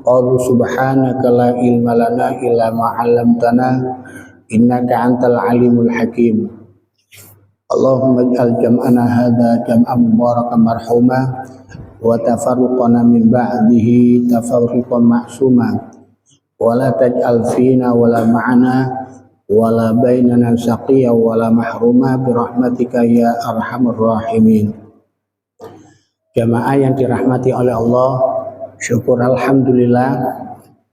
qalu subhanaka la ilma lana illa ma 'allamtana innaka antal alimul hakim. Allahumma ij'al jam'ana hadza jam'an mubarakan marhuma wa tafarruqana min ba'dihi tafarruqan ma'suma wa la taj'al fina wa la ma'ana wa la bainana saqiyya wa la mahruma bi rahmatika ya arhamar rahimin. Jamaah yang dirahmati oleh Allah, syukur alhamdulillah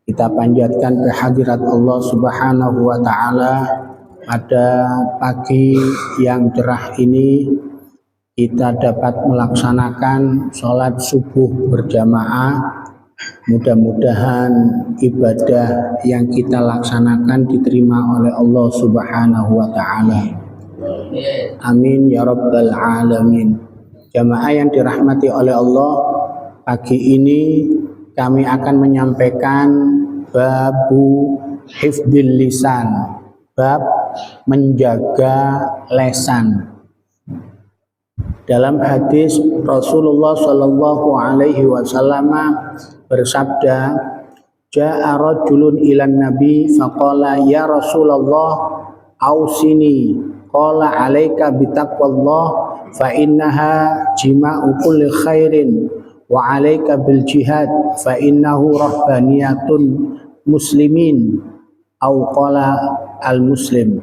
kita panjatkan kehadirat Allah Subhanahu wa taala pada pagi yang cerah ini. Kita dapat melaksanakan sholat subuh berjamaah. Mudah-mudahan ibadah yang kita laksanakan diterima oleh Allah Subhanahu wa taala. Amin ya rabbal alamin. Jamaah yang dirahmati oleh Allah, pagi ini kami akan menyampaikan babu hifdzil lisan, bab menjaga lesan. Dalam hadis Rasulullah Shallallahu Alaihi Wasallam bersabda, "Ja'a rajulun ilan Nabi faqala ya Rasulullah ausini qala alaika bitaqwallah fa innaha jima'u kulli khairin wa alaika bil jihad fa innahu rahbaniyatun muslimin au qala al muslim."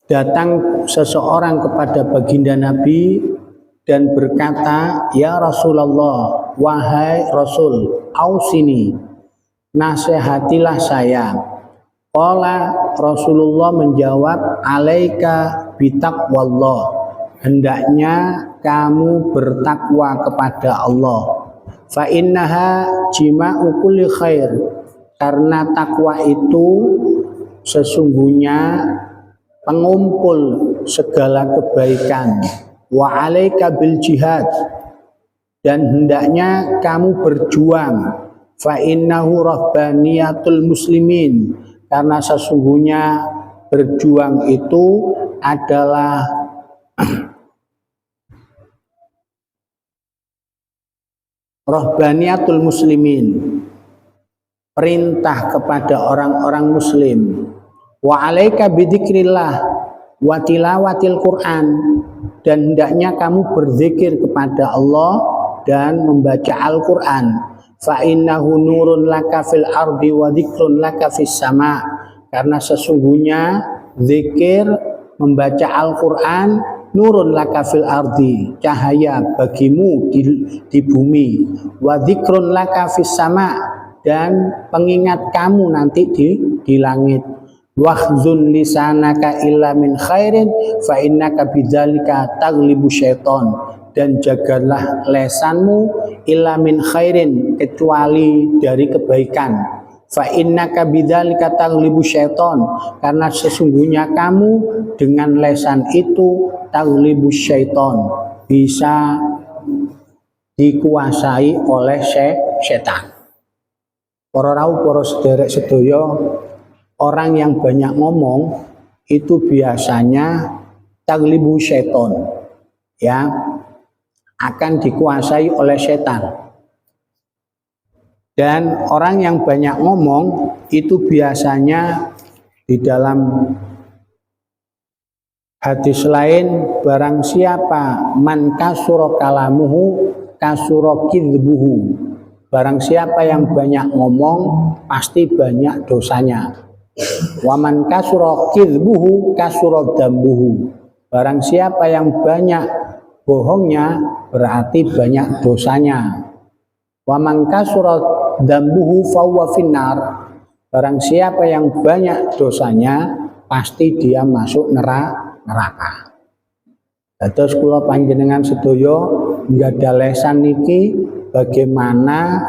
Datang seseorang kepada baginda Nabi dan berkata, "Ya Rasulullah, wahai Rasul, ausini, nasihatilah saya." Qala Rasulullah menjawab, "Alaika bitaqwallah." Hendaknya kamu bertakwa kepada Allah. Fa innaha jima'u kulli khair. Karena takwa itu sesungguhnya pengumpul segala kebaikan. Wa alaika bil jihad. Dan hendaknya kamu berjuang. Fa innahu rabbaniyatul muslimin. Karena sesungguhnya berjuang itu adalah rahbaniyatul muslimin, perintah kepada orang-orang muslim. Wa alaika bidzikrillah wa tilawatil Quran. Dan hendaknya kamu berzikir kepada Allah dan membaca Al-Quran. Fa innahu nurun laka fil ardi wa dzikrun laka fis sama. Karena sesungguhnya zikir membaca Al-Quran nurun laka fil ardi, cahaya bagimu di bumi, wa dzikrun laka fis sama, dan pengingat kamu nanti di langit. Wakhzun lisanaka illa min khairin fa innaka bidzalika taghlibu syaiton. Dan jagalah lesanmu illa min khairin, kecuali dari kebaikan. Fa innaka bidzalika taghlibu syaiton. Karena sesungguhnya kamu dengan lesan itu taghlibu syaiton, bisa dikuasai oleh setan. Para rawuh, para sederek sedaya, orang yang banyak ngomong itu biasanya taghlibu syaiton, ya, akan dikuasai oleh setan. Dan orang yang banyak ngomong itu biasanya di dalam hadis lain, barang siapa man kasura kalamuhu kasura kidbuhu. Barang siapa yang banyak ngomong pasti banyak dosanya. Wa man kasura kidbuhu kasura dambuhu. Barang siapa yang banyak bohongnya berarti banyak dosanya. Wa man kasura dambuhu fawwa finnar. Barang siapa yang banyak dosanya pasti dia masuk neraka. Terus kula panjenengan sedaya nggada lesan niki bagaimana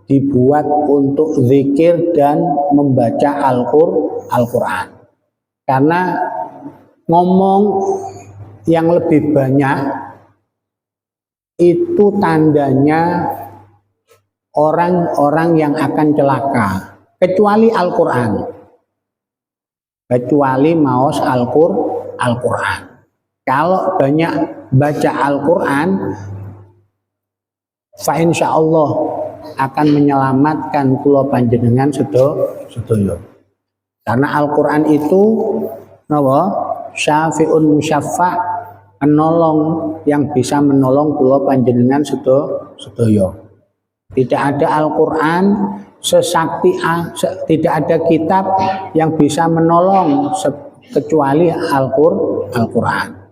dibuat untuk zikir dan membaca Al-Quran. Karena ngomong yang lebih banyak itu tandanya orang-orang yang akan celaka, kecuali Al-Quran, kecuali maos Al-Quran. Kalau banyak baca Al-Quran, fa insyaallah akan menyelamatkan kula panjenengan sedaya. Karena Al-Qur'an itu napa? Syafi'un musyaffa', penolong yang bisa menolong kula panjenengan sedaya. Tidak ada Al-Qur'an tidak ada kitab yang bisa menolong kecuali Al-Qur'an.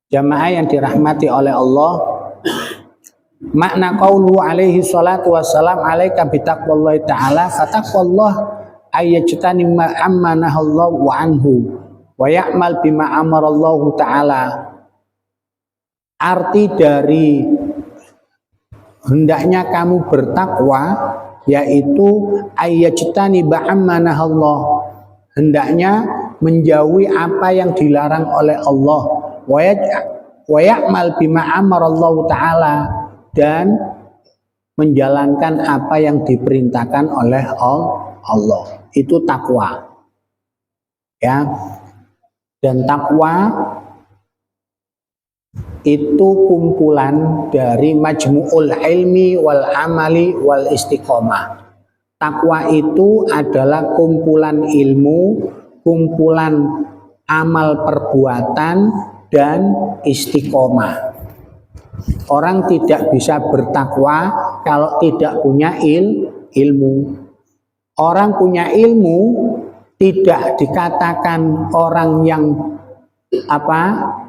Jamaah yang dirahmati oleh Allah, makna qaulu alaihi salatu wassalam alaika bitaqwallahi ta'ala, fataqwallah ayyajtani ma ammanahallahu wa anhu wa ya'mal bima amarallahu ta'ala. Arti dari hendaknya kamu bertakwa yaitu ayyajtani ba'ammanahallah, hendaknya menjauhi apa yang dilarang oleh Allah, wa ya'mal bima amarallahu ta'ala, dan menjalankan apa yang diperintahkan oleh Allah. Itu takwa. Ya. Dan takwa itu kumpulan dari majmu'ul ilmi wal amali wal istiqomah. Takwa itu adalah kumpulan ilmu, kumpulan amal perbuatan, dan istiqomah. Orang tidak bisa bertakwa kalau tidak punya ilmu. Orang punya ilmu tidak dikatakan orang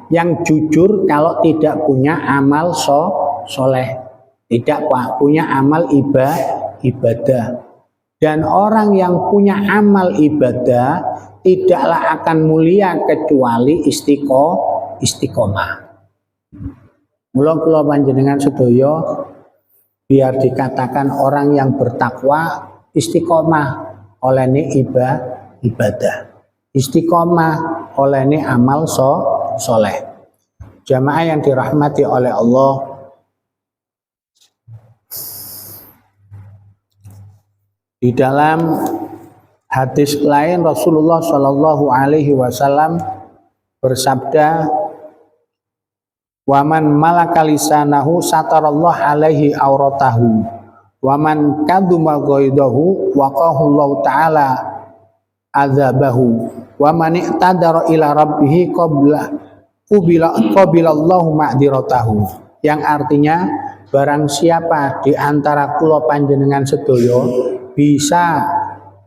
yang jujur kalau tidak punya amal soleh, tidak punya amal ibadah. Dan orang yang punya amal ibadah tidaklah akan mulia kecuali istiqomah. Mula kula panjenengan sedaya biar dikatakan orang yang bertakwa istiqomah olehne ibadah, istiqomah olehne amal soleh. Jamaah yang dirahmati oleh Allah, di dalam hadis lain Rasulullah Shallallahu Alaihi Wasallam bersabda, waman malaka lisanahu satarallah alaihi auratahu, waman kaduma ghaidahu waqahullahu ta'ala azabahu, waman iqtadara ila rabbih qabilallahu ma'diratahu. Yang artinya, barang siapa di antara kula panjenengan sedaya bisa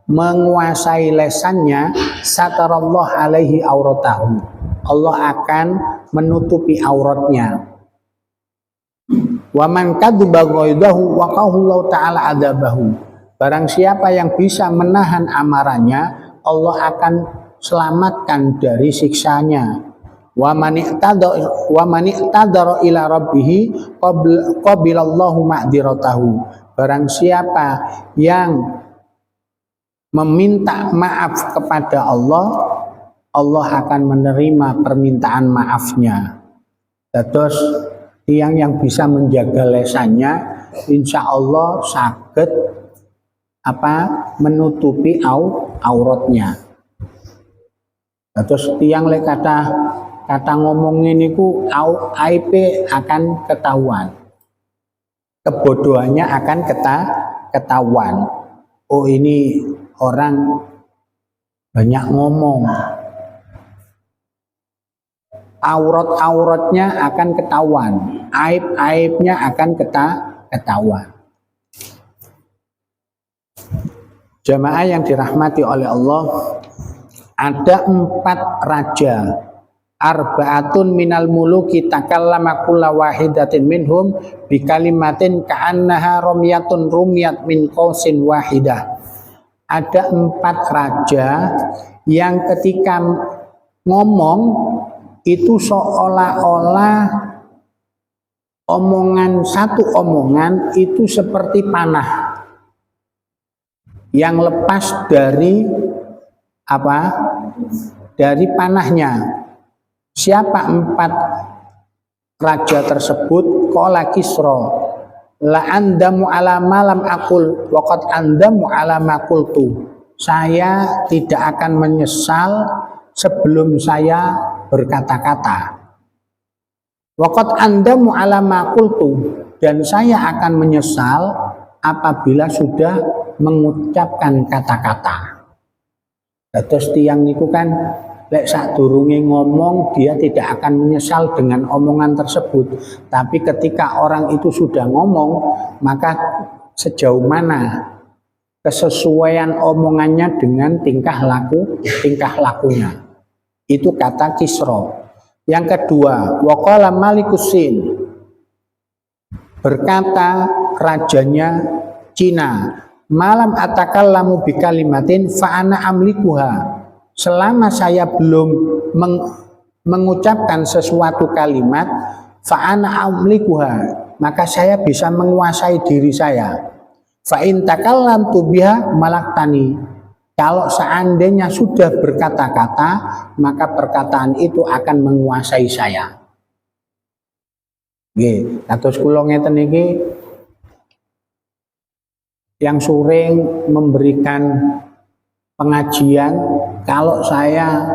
menguasai lesannya, satarallah alaihi auratahu, Allah akan menutupi auratnya. Wa man kadzuba ghaidahu waqahullahu ta'ala adabahu. Barang siapa yang bisa menahan amarahnya, Allah akan selamatkan dari siksanya. Wa man iqtadara ila rabbih qabilallahu ma'diratahu. Barang siapa yang meminta maaf kepada Allah, Allah akan menerima permintaan maafnya. Terus tiang yang bisa menjaga lesannya, insya Allah saged menutupi auratnya. Terus tiang lek kata ngomongin niku aib akan ketahuan, kebodohannya akan ketahuan. Oh, ini orang banyak ngomong, auratnya akan ketahuan, aibnya akan ketahuan. Jamaah yang dirahmati oleh Allah, ada 4 raja, arba'atun minal muluki takallama kulla wahidatin minhum bikalimatin ka'annaha romyatun rumyat min qausin wahidah. Ada 4 raja yang ketika ngomong itu seolah-olah satu omongan itu seperti panah yang lepas dari dari panahnya. Siapa 4 raja tersebut? Qala Kisra, la andamu ala malam aqul waqad andamu ala ma qultu. Saya tidak akan menyesal sebelum saya berkata-kata. Waqad andamu ala ma qultu, dan saya akan menyesal apabila sudah mengucapkan kata-kata. Terus tiang niku kan lek sadurunge ngomong dia tidak akan menyesal dengan omongan tersebut. Tapi ketika orang itu sudah ngomong, maka sejauh mana kesesuaian omongannya dengan tingkah lakunya. Itu kata Kisra. Yang kedua, waqala Malikusin, berkata rajanya Cina, malam atakallamu bikalimatin fa ana amlikuha. Selama saya belum mengucapkan sesuatu kalimat, fa ana amlikuha, maka saya bisa menguasai diri saya. Fa in takallamtu biha malaktani. Kalau seandainya sudah berkata-kata, maka perkataan itu akan menguasai saya. Nggih, kados kula ngeten iki yang sering memberikan pengajian, kalau saya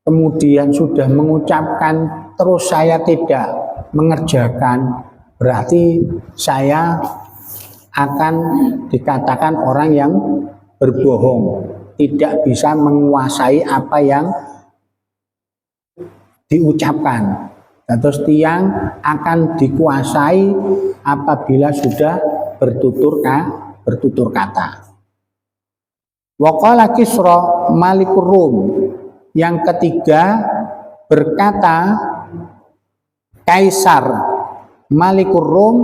kemudian sudah mengucapkan terus saya tidak mengerjakan, berarti saya akan dikatakan orang yang berbohong, tidak bisa menguasai apa yang diucapkan. Terus tiang akan dikuasai apabila sudah bertutur kata. Waqala Kisra Malikur Rum. Yang ketiga berkata Kaisar Malikur Rum,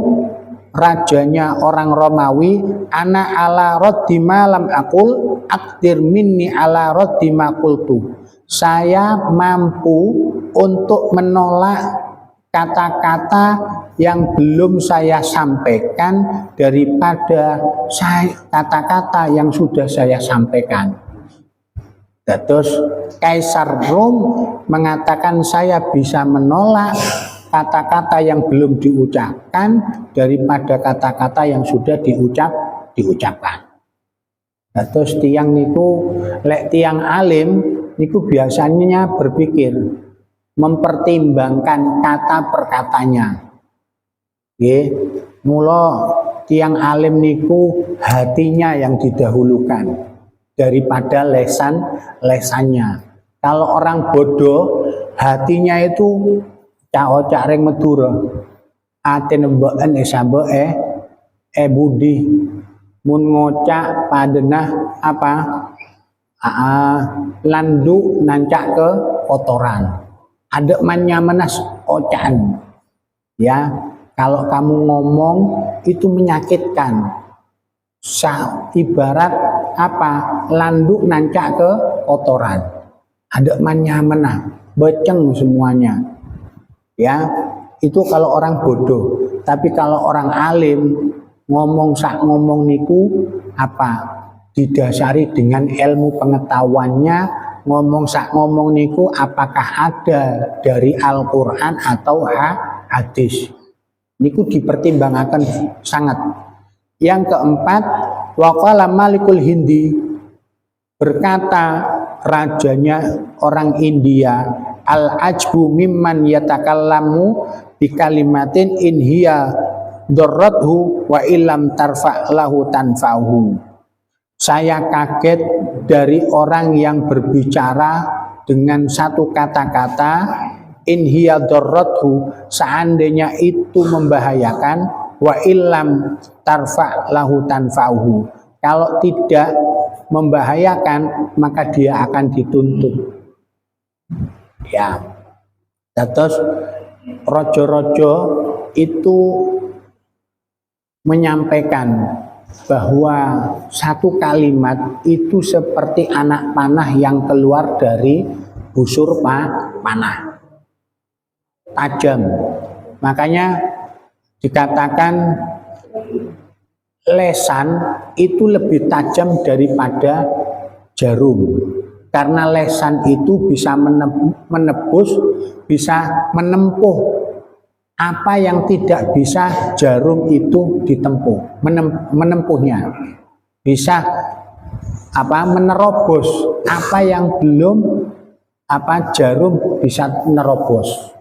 rajanya orang Romawi, ana ala raddi ma lam aqul aqdir minni ala raddi ma qultu. Saya mampu untuk menolak kata-kata yang belum saya sampaikan daripada kata-kata yang sudah saya sampaikan. Terus Kaisar Rom mengatakan saya bisa menolak kata-kata yang belum diucapkan daripada kata-kata yang sudah diucapkan. Terus tiang niku lek tiang alim niku biasanya berpikir, mempertimbangkan kata perkatanya. Nggih, mula tiang alim niku hatinya yang didahulukan daripada lesannya. Kalau orang bodoh, hatinya itu cak ring Madura. Atine mboken sambe budi mun ngocak padenah apa? Landu nancak ke kotoran. Ada menas ocan. Ya, kalau kamu ngomong itu menyakitkan. Ibarat apa? Landu nancak ke kotoran. Ada menah, beceng semuanya. Ya, itu kalau orang bodoh. Tapi kalau orang alim ngomong niku apa? Didasari dengan ilmu pengetahuannya, ngomong niku apakah ada dari Al-Quran atau hadis. Niku dipertimbangkan sangat. Yang keempat, waqala Malikul Hindi, berkata rajanya orang India, al-ajbu mimman yatakallamu bikalimatin in hiya darrathu wa illam tarfa' lahu tanfa'uhu. Saya kaget dari orang yang berbicara dengan satu kata-kata in hiya darrathu, seandainya itu membahayakan, wa illam tarfa' lahu tanfa'uhu, kalau tidak membahayakan maka dia akan dituntut. Ya, terus rojo-rojo itu menyampaikan bahwa satu kalimat itu seperti anak panah yang keluar dari busur panah, tajam. Makanya dikatakan lesan itu lebih tajam daripada jarum, karena lesan itu bisa menebus, bisa menempuh apa yang tidak bisa jarum itu ditempuh, menempuhnya. Bisa apa? Menerobos apa yang belum apa jarum bisa menerobos.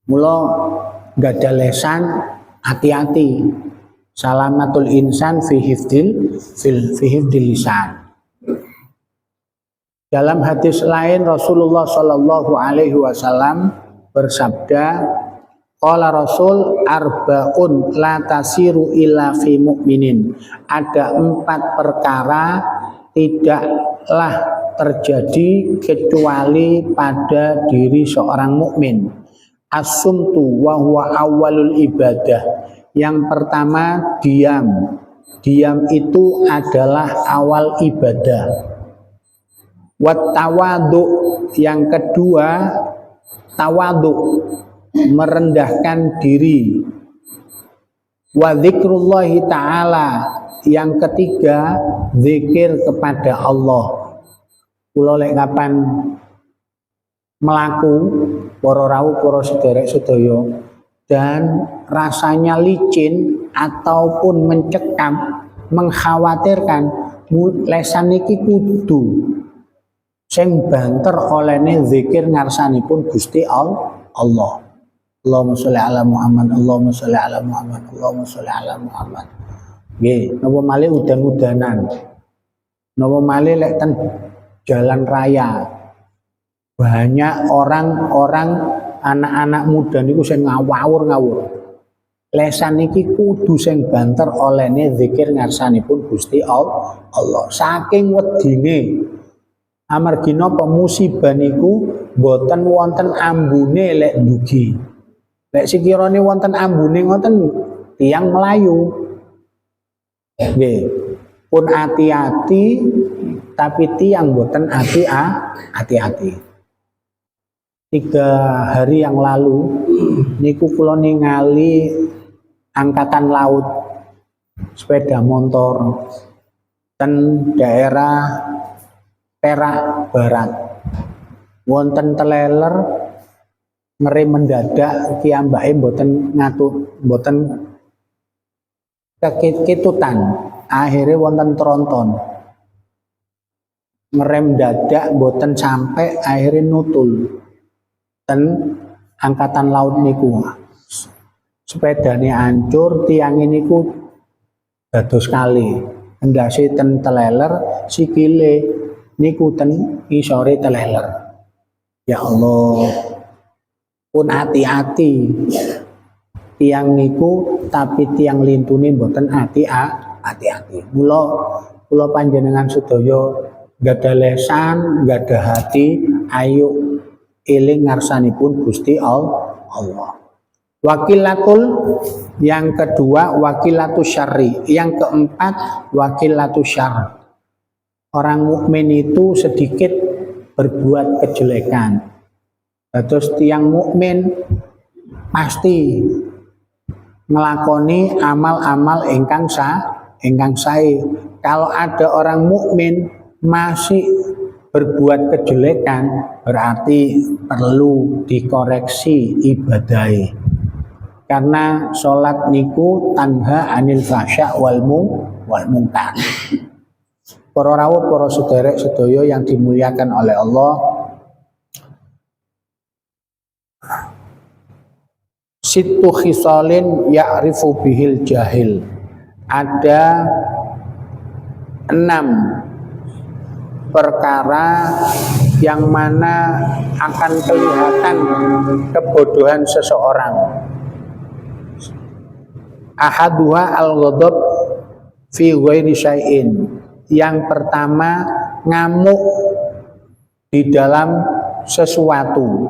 Mula nggak ada lesan, hati-hati. Salamatul insan fi hifdil lisan. Dalam hadis lain Rasulullah Shallallahu Alaihi Wasallam bersabda, qala Rasul arbaun la tasiru illa fi mu'minin. Ada 4 perkara tidaklah terjadi kecuali pada diri seorang mukmin. As-sumtu wa huwa awwalul ibadah. Yang pertama diam. Diam itu adalah awal ibadah. Wat tawadu, yang kedua tawadu, merendahkan diri. Wa dzikrullahi ta'ala, yang ketiga zikir kepada Allah. Kula lek kapan melaku para rawuh para sederek sedaya dan rasanya licin ataupun mencekam, mengkhawatirkan, lesan iki kudu sing banter olehne zikir ngarsanipun Gusti Allah. Allahumma sholli ala Muhammad, Allahumma sholli ala Muhammad, Allahumma sholli ala Muhammad. Nggih, napa malih udan-udanan. Napa malih lek ten jalan raya. Banyak orang-orang anak-anak muda niku sing ngawur-ngawur. Lesan iki kudu sing banter olehne zikir ngarsanipun Gusti Allah. Saking wedine amargi napa musibah niku boten wonten ambune lek ndugi. Lek sekirane wonten ambune ngoten tiyang Melayu. Nggih. Pun hati-hati tapi tiyang boten hati-hati. 3 hari yang lalu niku kula ningali angkatan laut sepeda motor ten daerah Perak Barat. Wonten teleler ngeri mendadak kiambake mboten kekitutan. Akhirnya wonten tronton. Ngerem dadak mboten sampai akhirnya nutul. Dan angkatan laut niku sepedane hancur, tiang niku dados kali. Endase ten teleler, sikile niku ten isore teleler. Ya Allah, pun hati-hati tiang niku, tapi tiang lintune mboten hati-hati. Mula panjenengan sedaya gada lesan, gada hati, ayo eling ngarsanipun Gusti Allah. Wakilatul, yang kedua wakilatu syarri, yang keempat wakilatu syarr. Orang mukmin itu sedikit berbuat kejelekan. Terus tiang mukmin pasti ngelakoni amal-amal ingkang sae. Kalau ada orang mukmin masih berbuat kejelekan, berarti perlu dikoreksi ibadai. Karena sholat niku tanha anil fahsya wal munkar. Para rawuh, para sederek sedaya yang dimuliakan oleh Allah, sittu khisalin ya'rifu bihil jahil. Ada 6 perkara yang mana akan kelihatan kebodohan seseorang. Ahaduha al-ghadab fi ghairi syai'in. Yang pertama, ngamuk di dalam sesuatu,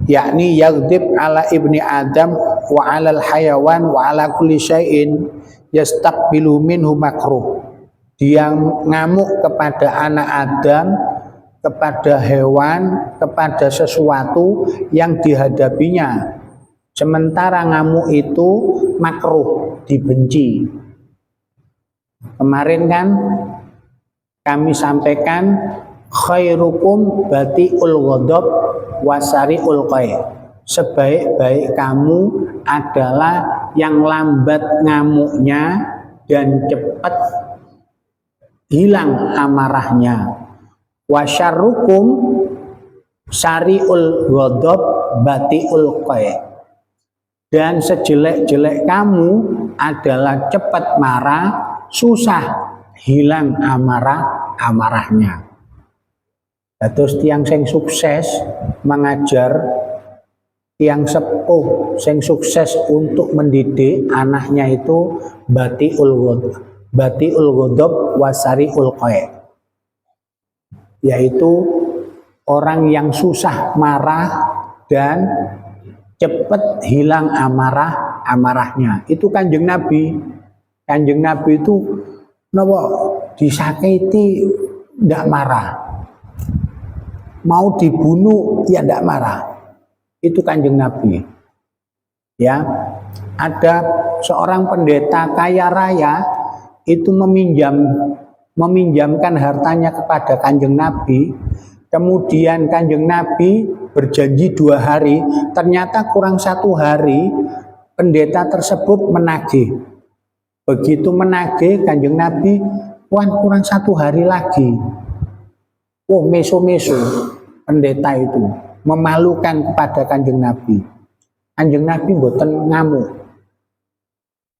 yakni yaghdib ala ibni Adam wa ala al-hayawan wa ala kulli syai'in yastaqbilu minhu makruh. Dia ngamuk kepada anak Adam, kepada hewan, kepada sesuatu yang dihadapinya. Sementara ngamuk itu makruh, dibenci. Kemarin kan kami sampaikan khairukum bati'ul ghadab wasari'ul qai. Sebaik-baik kamu adalah yang lambat ngamuknya dan cepat hilang amarahnya. Wasyarrukum syari'ul ghadab bati'ul qai. Dan sejelek-jelek kamu adalah cepat marah, susah hilang amarahnya. Terus tiang sing sukses mengajar, tiang sepuh sing sukses untuk mendidik anaknya itu batiul ghadab wasariul qai, yaitu orang yang susah marah dan cepat hilang amarahnya. Itu Kanjeng Nabi. Kanjeng Nabi itu napa disakiti ndak marah, mau dibunuh ya ndak marah. Itu Kanjeng Nabi. Ya, ada seorang pendeta kaya raya itu meminjamkan hartanya kepada Kanjeng Nabi. Kemudian Kanjeng Nabi berjanji 2 hari, ternyata kurang 1 hari pendeta tersebut menagih. Begitu menagih, Kanjeng Nabi, wah kurang 1 hari lagi. Oh, meso-meso pendeta itu memalukan kepada Kanjeng Nabi. Kanjeng Nabi mboten ngamuk.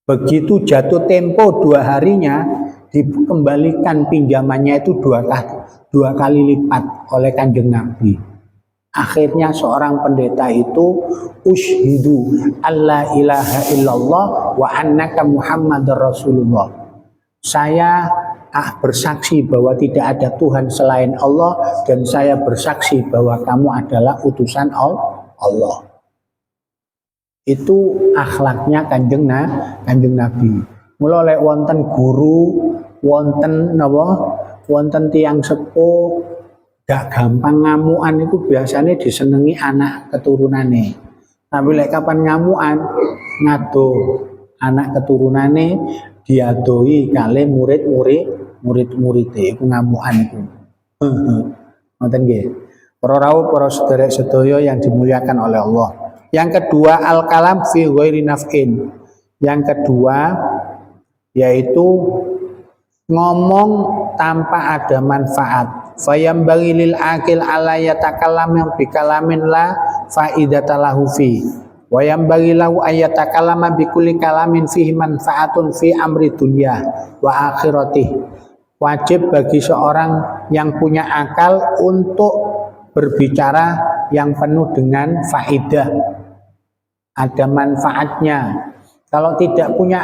Begitu jatuh tempo 2 harinya, dikembalikan pinjamannya itu 2 kali lipat oleh Kanjeng Nabi. Akhirnya seorang pendeta itu ushidu alla ilaha illallah wa annaka Muhammadar Rasulullah. Saya bersaksi bahwa tidak ada Tuhan selain Allah, dan saya bersaksi bahwa kamu adalah utusan Allah. Itu akhlaknya Kanjeng Nabi. Mula oleh wonten guru, wonten tiang sepuh gak gampang ngamuan itu biasanya disenengi anak keturunane. Tapi lek kapan ngamuan ngado anak keturunane diadoi kali murid-muride iku ngamuan iku. Ngoten nggih. Para rawuh, para sedherek-sedaya yang dimuliakan oleh Allah. Yang kedua, al-kalam fi ghairi naf'in. Yang kedua yaitu ngomong tanpa ada manfaat. Fayambaghi lil aqil ala yatakallam bi kalamin la faidata lahu fi. Wa yambaghi lahu ayatakallama bi kulli kalamin fihi manfaatun fi amri dunya wa akhiratih. Wajib bagi seorang yang punya akal untuk berbicara yang penuh dengan faidah. Ada manfaatnya. Kalau tidak punya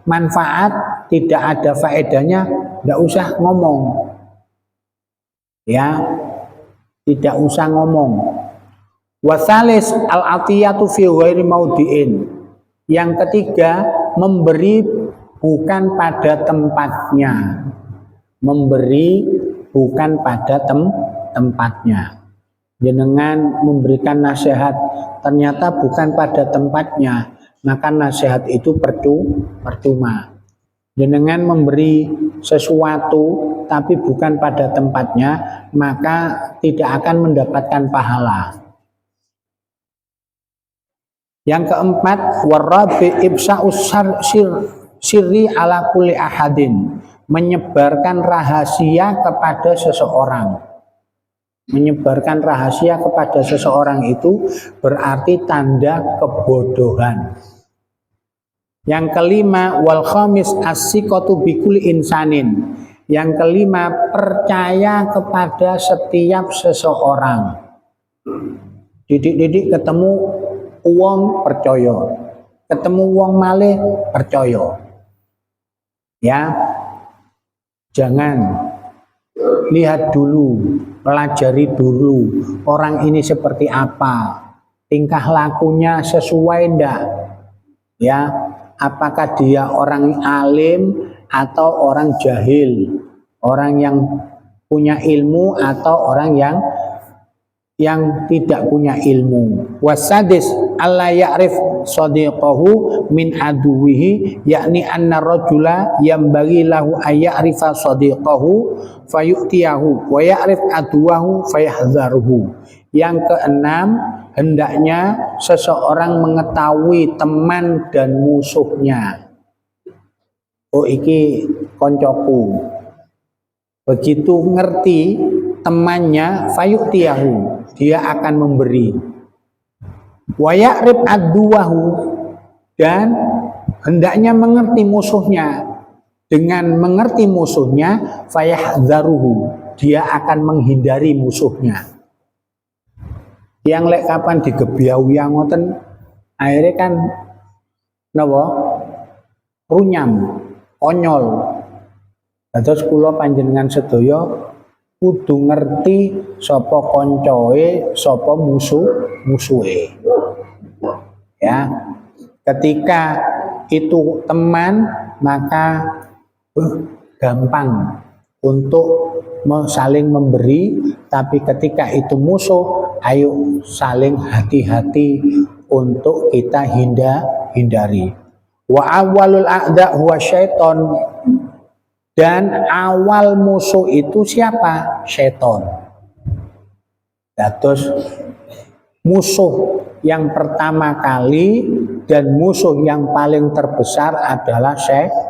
manfaat, tidak ada faedahnya, tidak usah ngomong. Ya, tidak usah ngomong. Wasalis al-atiyatu fi ghairi maudiin. Yang ketiga, memberi bukan pada tempatnya. Memberi bukan pada tempatnya. Jenengan memberikan nasihat ternyata bukan pada tempatnya, maka nasihat itu percuma. Jenengan memberi sesuatu tapi bukan pada tempatnya, maka tidak akan mendapatkan pahala. Yang keempat, warabi ibsa'us sirri ala kulli ahadin, menyebarkan rahasia kepada seseorang. Menyebarkan rahasia kepada seseorang itu berarti tanda kebodohan. Yang kelima, wal khamis as-siqatu bi kulli insanin. Yang kelima, percaya kepada setiap seseorang. Didik-didik ketemu uang percaya, ketemu uang malih percaya. Ya, jangan lihat dulu, pelajari dulu orang ini seperti apa, tingkah lakunya sesuai ndak, ya, apakah dia orang alim atau orang jahil, orang yang punya ilmu atau orang yang tidak punya ilmu. Wasadis alla ya'rif sadiqahu min aduwihi, yakni anna rajula yambaghi lahu ayya'rifa sadiqahu fayu'tiyahu wa ya'rif aduwahu fayahdharuhu. Yang keenam, hendaknya seseorang mengetahui teman dan musuhnya. Oh, iki koncoku. Begitu ngerti temannya, fayu'tiyahu, dia akan memberi. Wa ya'rif aduwahu, dan hendaknya mengerti musuhnya. Dengan mengerti musuhnya, fayahdharuhu, dia akan menghindari musuhnya. Yang lek kapan digebiau yang ngoten, akhirnya kan napa? Runyam, konyol. Terus kula panjenengan sedaya kudu ngerti sapa koncoe, sapa musuhe. Ya. Ketika itu teman, maka gampang untuk saling memberi, tapi ketika itu musuh, ayo saling hati-hati untuk kita hindari. Wa awwalul a'da huwa syaiton, dan awal musuh itu siapa? Syaiton. Terus musuh yang pertama kali dan musuh yang paling terbesar adalah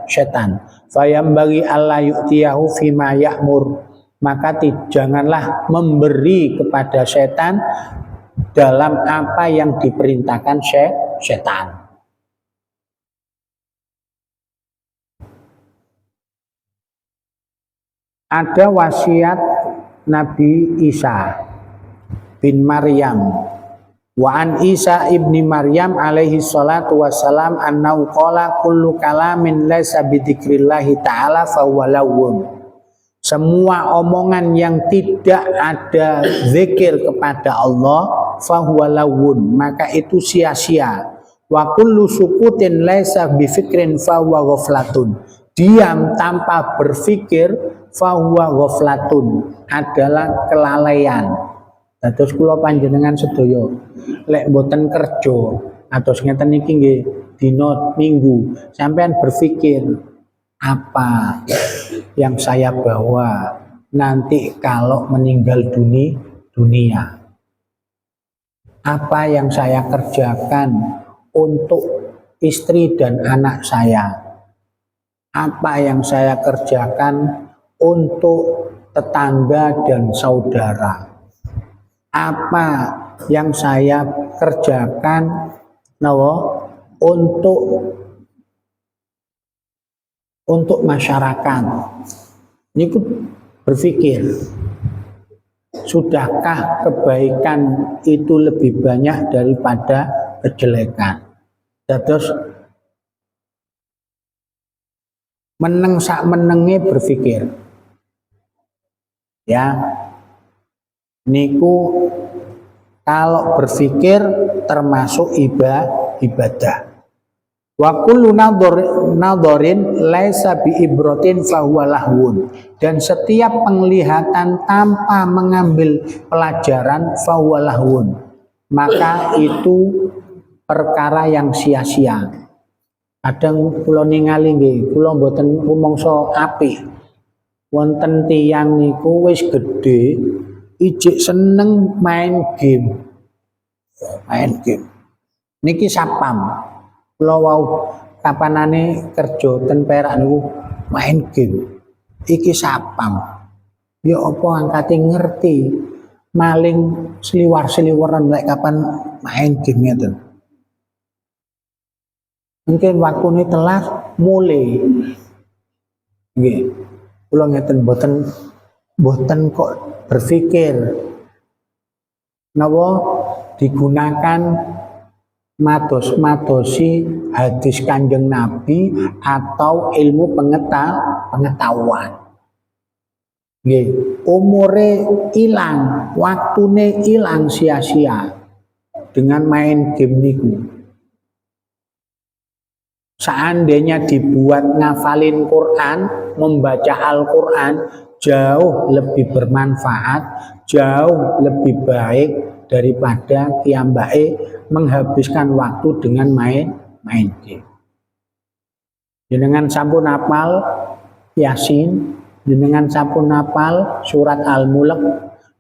setan. Fayambagi alla yu'tiyahu fima ya'mur, maka janganlah memberi kepada setan dalam apa yang diperintahkan setan. Ada wasiat Nabi Isa bin Maryam. Wa an Isa ibni Maryam alaihi salatu wassalam annahu qala kullu kalamin laisa bidzikrillahi ta'ala fawwalawun. Semua omongan yang tidak ada zikir kepada Allah fahuwalawun, maka itu sia-sia. Wa kullu sukutin laisa bifikrin fahuwa ghaflatun. Diam tanpa berpikir fahuwa ghaflatun, adalah kelalaian. Terus kula panjenengan sedaya lek mboten kerja atus ngeten niki nggih dina minggu sampean berpikir apa yang saya bawa nanti kalau meninggal dunia, apa yang saya kerjakan untuk istri dan anak saya, apa yang saya kerjakan untuk tetangga dan saudara, apa yang saya kerjakan untuk masyarakat. Ini berpikir, sudahkah kebaikan itu lebih banyak daripada kejelekan? Terus meneng sak menenge berpikir, ya. Niku kalau berpikir termasuk ibadah. Wa kullu nadharin laisa bi ibratin fahuwa lahwun, dan setiap penglihatan tanpa mengambil pelajaran fahuwa lahwun, maka itu perkara yang sia-sia. Kadang kula ningali nggih, kula mboten rumangsa apik. Wonten tiyang niku wis gedhe ijik seneng main game. Niki sapam. Kula wau kapanane kerja ten Perak niku main game. Iki sapam. Ya apa angkate ngerti maling seliwar-seliweran lek kapan main game ngeten. Mungkin waktune telas mulai. Nggih. Kula ngeten boten kok berpikir napa digunakan madosi hadis Kanjeng Nabi atau ilmu pengetahuan. Nggih, umure ilang, waktune ilang sia-sia dengan main game niku. Seandainya dibuat ngafalin Quran, membaca Al-Quran, jauh lebih bermanfaat, jauh lebih baik daripada kiambae menghabiskan waktu dengan main game. Jenengan sampun hafal Yasin, jenengan sampun hafal surat Al-Mulk,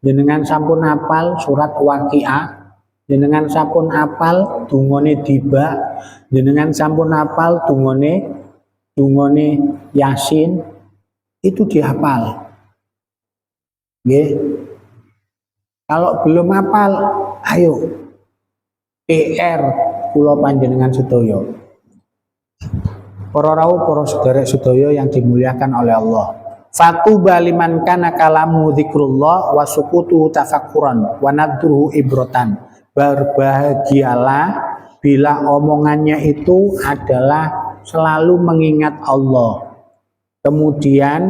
jenengan sampun hafal surat Waqiah, jenengan sampun hafal dungane Diba, jenengan sampun hafal dungane Yasin, itu dihafal. Nggih. Kalau belum hafal, ayo PR kula panjenengan sedaya. Para rawuh, para sederek sedaya yang dimuliakan oleh Allah. Fatuba liman kana kalamu dzikrullah wa sukutu tafakkuran wa nadruhu ibrotan. Berbahagialah bila omongannya itu adalah selalu mengingat Allah. Kemudian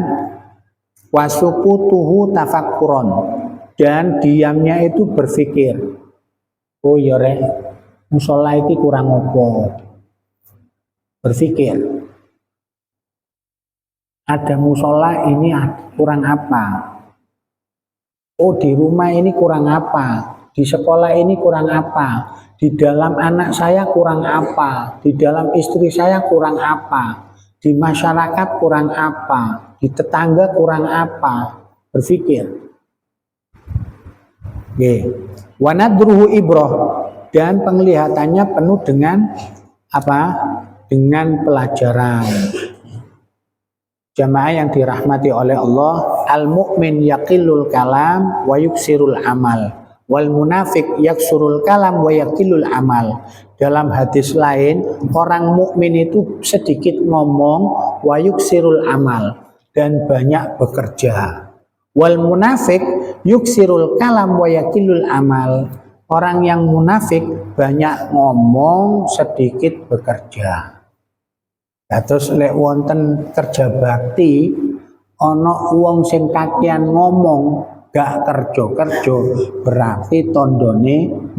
wasukutuhu tafakkuran, dan diamnya itu berpikir, oh ya rek, musola iki kurang opo. Berpikir, ada musola ini kurang apa? Oh, di rumah ini kurang apa? Di sekolah ini kurang apa? Di dalam anak saya kurang apa? Di dalam istri saya kurang apa? Di masyarakat kurang apa? Di tetangga kurang apa? Berpikir. Wanadruhu ibroh, dan penglihatannya penuh dengan apa? Dengan pelajaran. Jamaah yang dirahmati oleh Allah, al-mu'min yaqillul kalam wa yuksirul amal, wal munafik yaksurul kalam wa yaqillul amal. Dalam hadis lain, orang mukmin itu sedikit ngomong, wa yuksirul amal, dan banyak bekerja. Wal munafik yuksirul kalam wa yaqillul amal. Orang yang munafik banyak ngomong, sedikit bekerja. Terus lek wonten kerja bakti, ana wong sing kakean ngomong gak kerja berarti tondone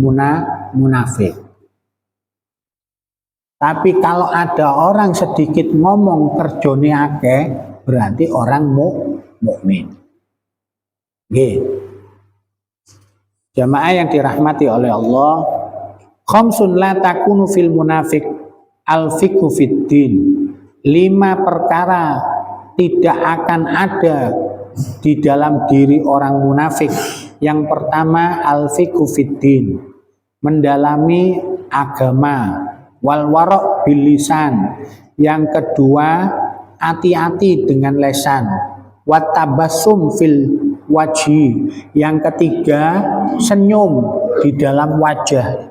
munafik. Tapi kalau ada orang sedikit ngomong kerjone akeh, berarti orang mukmin. Nggih. Jamaah yang dirahmati oleh Allah, khamsun la takunu fil munafik al-fiqhu fid din. 5 perkara tidak akan ada di dalam diri orang munafik. Yang pertama, al-fiqhu fid din, mendalami agama, wal warok bil lisan. Yang kedua, hati-hati dengan lesan, wat tabassum fil wajhi. Yang ketiga, senyum di dalam wajah,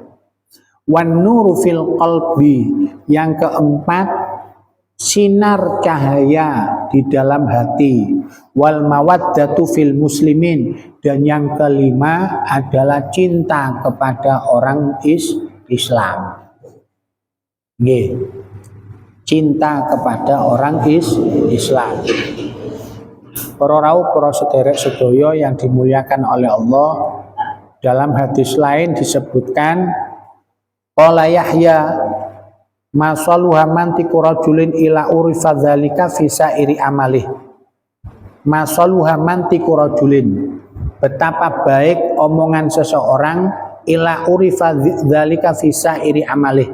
wan nuru fil qalbi. Yang keempat, sinar cahaya di dalam hati, wal mawaddatu fil muslimin. Dan yang kelima adalah cinta kepada orang Islam. Nggih. Cinta kepada orang Islam. Para rawuh, para sederek sedaya yang dimuliakan oleh Allah, dalam hadis lain disebutkan, qala Yahya masaluha mantiqu rajulin ila urifa dzalika fi sairi amalih. Masaluha mantiqu rajulin, betapa baik omongan seseorang, ila urifa dzalika fi sairi amalih,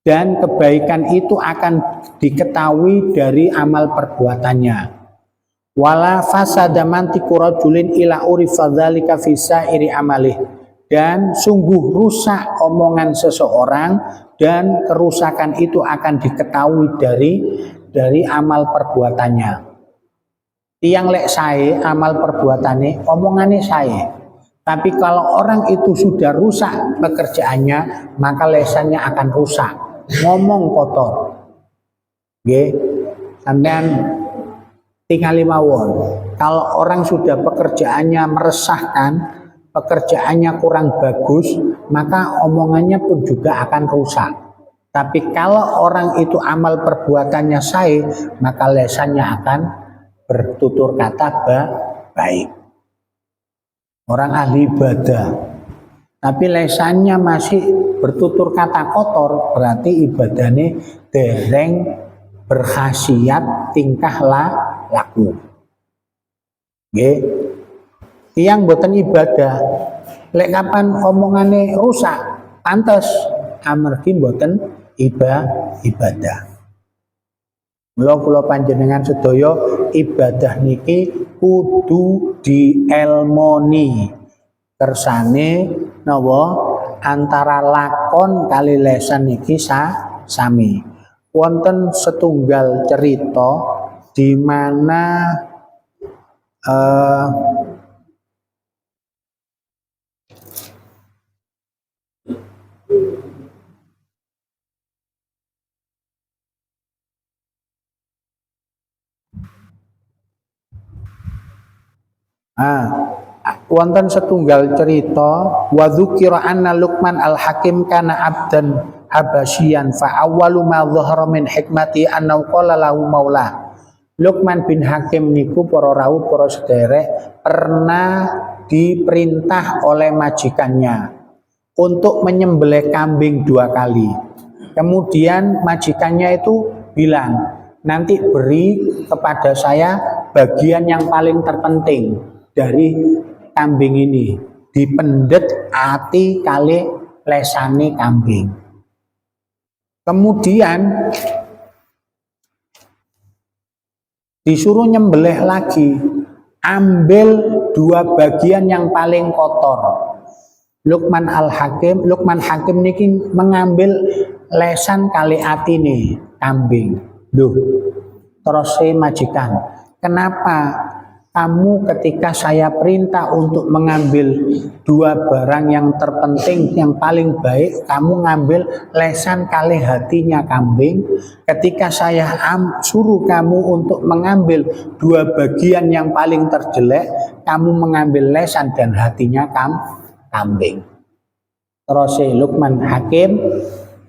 dan kebaikan itu akan diketahui dari amal perbuatannya. Wala fasada mantiqu rajulin ila urifa dzalika fi sairi amalih, dan sungguh rusak omongan seseorang dan kerusakan itu akan diketahui dari amal perbuatannya. Tiang lek sae amal perbuatannya, omongannya sae. Tapi kalau orang itu sudah rusak pekerjaannya, maka lesannya akan rusak. Ngomong kotor. Nggih. Sampeyan tinggal mawon. Kalau orang sudah pekerjaannya meresahkan, pekerjaannya kurang bagus, maka omongannya pun juga akan rusak. Tapi kalau orang itu amal perbuatannya sae, maka lesannya akan bertutur kata baik. Orang ahli ibadah, tapi lesannya masih bertutur kata kotor, berarti ibadahnya dereng berkhasiat tingkah laku. Nggih. Tiang boten ibadah, lek kapan omongane rusak, pantes amargi boten ibadah. Mula kula panjenengan sedaya, ibadah niki kudu dielmoni. Kersane napa antara lakon kali lesan niki sami. Wonten setunggal cerita di mana Wonten setunggal cerita wa dzukira anna Luqman al-Hakim kana abdan habasyian fa awwalu ma dhahara min hikmati annahu qala lahu maula. Luqman bin Hakim niku para rawuh para sederek pernah diperintah oleh majikannya untuk menyembelih kambing 2 kali. Kemudian majikannya itu bilang, nanti beri kepada saya bagian yang paling terpenting dari kambing ini, dipendet ati kali lesane kambing. Kemudian disuruh nyembelih lagi, ambil 2 bagian yang paling kotor. Luqman Hakim niki mengambil lesan kali ati nih kambing. Duh, terus majikan, kenapa kamu ketika saya perintah untuk mengambil 2 barang yang terpenting, yang paling baik, kamu ngambil lesan kali hatinya kambing. Ketika saya suruh kamu untuk mengambil 2 bagian yang paling terjelek, kamu mengambil lesan dan hatinya kambing. Terus Luqman Hakim,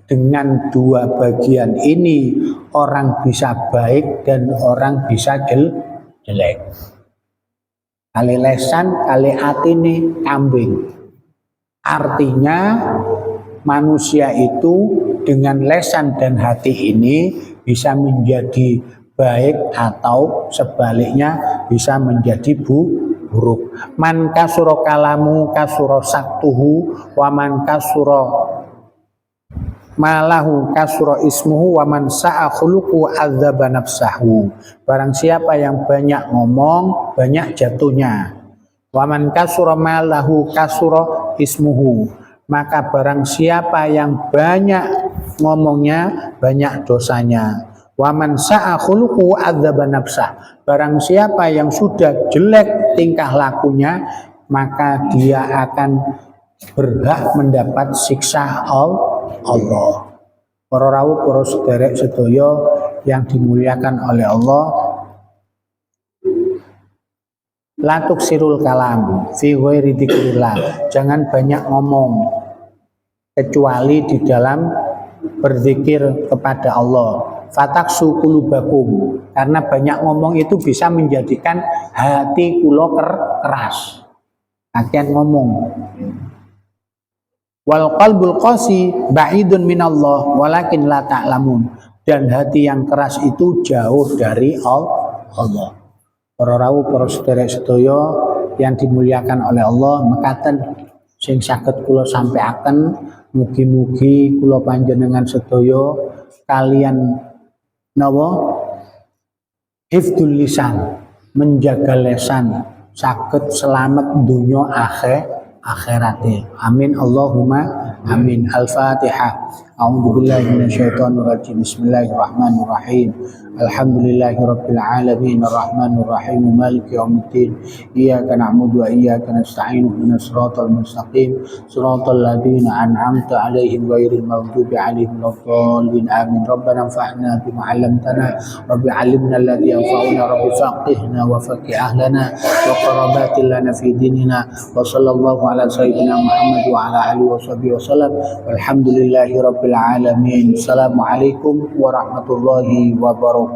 dengan 2 bagian ini orang bisa baik dan orang bisa jelek. Kali lesan, kali hati ini kambing. Artinya manusia itu dengan lesan dan hati ini bisa menjadi baik atau sebaliknya bisa menjadi buruk. Man kasura kalamu kasura saktuhu wa man kasura malahu kasura ismuhu wa man sa'a khuluqu adzaba nafsahu. Barang siapa yang banyak ngomong, banyak jatuhnya. Wa man kasura malahu kasura ismuhu. Maka barang siapa yang banyak ngomongnya, banyak dosanya. Wa man sa'a khuluqu adzaba nafsah. Barang siapa yang sudah jelek tingkah lakunya, maka dia akan berhak mendapat siksa Allah. Para rawuh, para sederek sedaya yang dimuliakan oleh Allah, la tuksirul kalam fi ghairi dzikrillah. Jangan banyak ngomong kecuali di dalam berzikir kepada Allah. Fataksu qulubakum, karena banyak ngomong itu bisa menjadikan hati kula keras. Akhirnya ngomong. Wal qalbul qasi ba'idun minallah walakin la ta'lamun. Dan hati yang keras itu jauh dari Allah. Para rawuh, para sederek sedaya yang dimuliakan oleh Allah, mekaten sing saged kula sampaiaken, mugi-mugi kula panjenengan sedaya kalian hifdzul lisan, menjaga lesan, saged selamat dunya akhiratnya. Amin Allahumma amin. Al-Fatihah. A'udzubillahi minasyaitonir rajim. Bismillahirrahmanirrahim. Alhamdulillahirabbil alamin arrahmanir rahim maliki yaumiddin. Iyyaka na'budu wa iyyaka nasta'in ihdinas siratal mustaqim siratal ladzina an'amta 'alaihim ghairil maghdubi 'alaihim waladdallin. Amin. Rabbana anfa'na bima 'allamtana rabbi 'allimna alladhi yanfa'una rabbi faqihna wa faqih ahlana wa qarabatil lana fi dinina wa sallallahu ala sayyidina Muhammad wa ala alihi wa sahbihi wa sallam. Walhamdulillahi rabbil alamin. Assalamualaikum warahmatullahi wabarakatuh.